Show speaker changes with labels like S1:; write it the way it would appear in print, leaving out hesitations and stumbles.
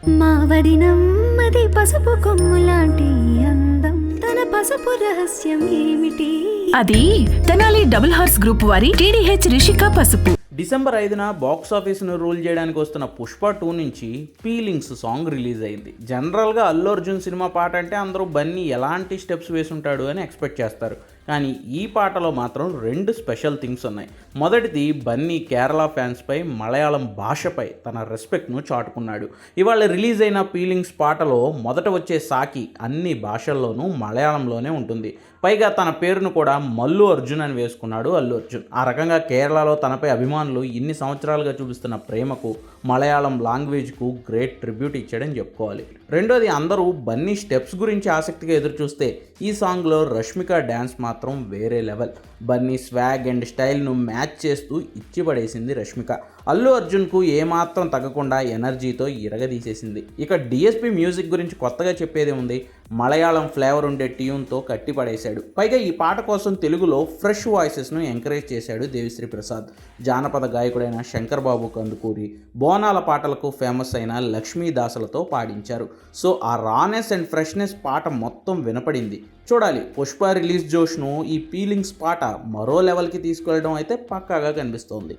S1: మావదినమ్మది పసుపు కొమ్ములాంటి అందం, తన పసుపు రహస్యం ఏమిటి?
S2: అది తెనాలి డబుల్ హార్స్ గ్రూప్ వారి టీడీహెచ్ రిషిక పసుపు.
S3: డిసెంబర్ 5న బాక్స్ ఆఫీస్ను రూల్ చేయడానికి వస్తున్న పుష్ప 2 నుంచి ఫీలింగ్స్ సాంగ్ రిలీజ్ అయింది. జనరల్గా అల్లు అర్జున్ సినిమా పాట అంటే అందరూ బన్నీ ఎలాంటి స్టెప్స్ వేసుంటాడు అని ఎక్స్పెక్ట్ చేస్తారు. కానీ ఈ పాటలో మాత్రం 2 స్పెషల్ థింగ్స్ ఉన్నాయి. మొదటిది, బన్నీ కేరళ ఫ్యాన్స్పై మలయాళం భాషపై తన రెస్పెక్ట్ను చాటుకున్నాడు. ఇవాళ రిలీజ్ అయిన ఫీలింగ్స్ పాటలో మొదట వచ్చే సాకి అన్ని భాషల్లోనూ మలయాళంలోనే ఉంటుంది. పైగా తన పేరును కూడా మల్లు అర్జున్ అని వేసుకున్నాడు అల్లు అర్జున్. ఆ రకంగా కేరళలో తనపై అభిమానులు ఇన్ని సంవత్సరాలుగా చూపిస్తున్న ప్రేమకు, మలయాళం లాంగ్వేజ్కు గ్రేట్ ట్రిబ్యూట్ ఇచ్చాడని చెప్పుకోవాలి. రెండోది, అందరూ బన్నీ స్టెప్స్ గురించి ఆసక్తిగా ఎదురుచూస్తే ఈ సాంగ్లో రష్మిక డ్యాన్స్ మాత్రం వేరే లెవెల్. బన్నీ స్వాగ్ అండ్ స్టైల్ను మ్యాచ్ చేస్తూ ఇచ్చిపడేసింది రష్మిక. అల్లు అర్జున్కు ఏమాత్రం తగ్గకుండా ఎనర్జీతో ఇరగదీసేసింది. ఇక డిఎస్పి మ్యూజిక్ గురించి కొత్తగా చెప్పేదే ఉంది. మలయాళం ఫ్లేవర్ ఉండే ట్యూన్తో కట్టిపడేశాడు. పైగా ఈ పాట కోసం తెలుగులో ఫ్రెష్ వాయిసెస్ను ఎంకరేజ్ చేశాడు దేవిశ్రీ ప్రసాద్. జానపద గాయకుడైన శంకర్ బాబు కందుకూరి, బోనాల పాటలకు ఫేమస్ అయిన లక్ష్మీదాసులతో పాడించారు. సో ఆ రానెస్ అండ్ ఫ్రెష్నెస్ పాట మొత్తం వినపడింది. చూడాలి, పుష్ప రిలీజ్ జోష్ను ఈ ఫీలింగ్స్ పాట మరో లెవెల్కి తీసుకెళ్ళడం అయితే పక్కాగా కనిపిస్తోంది.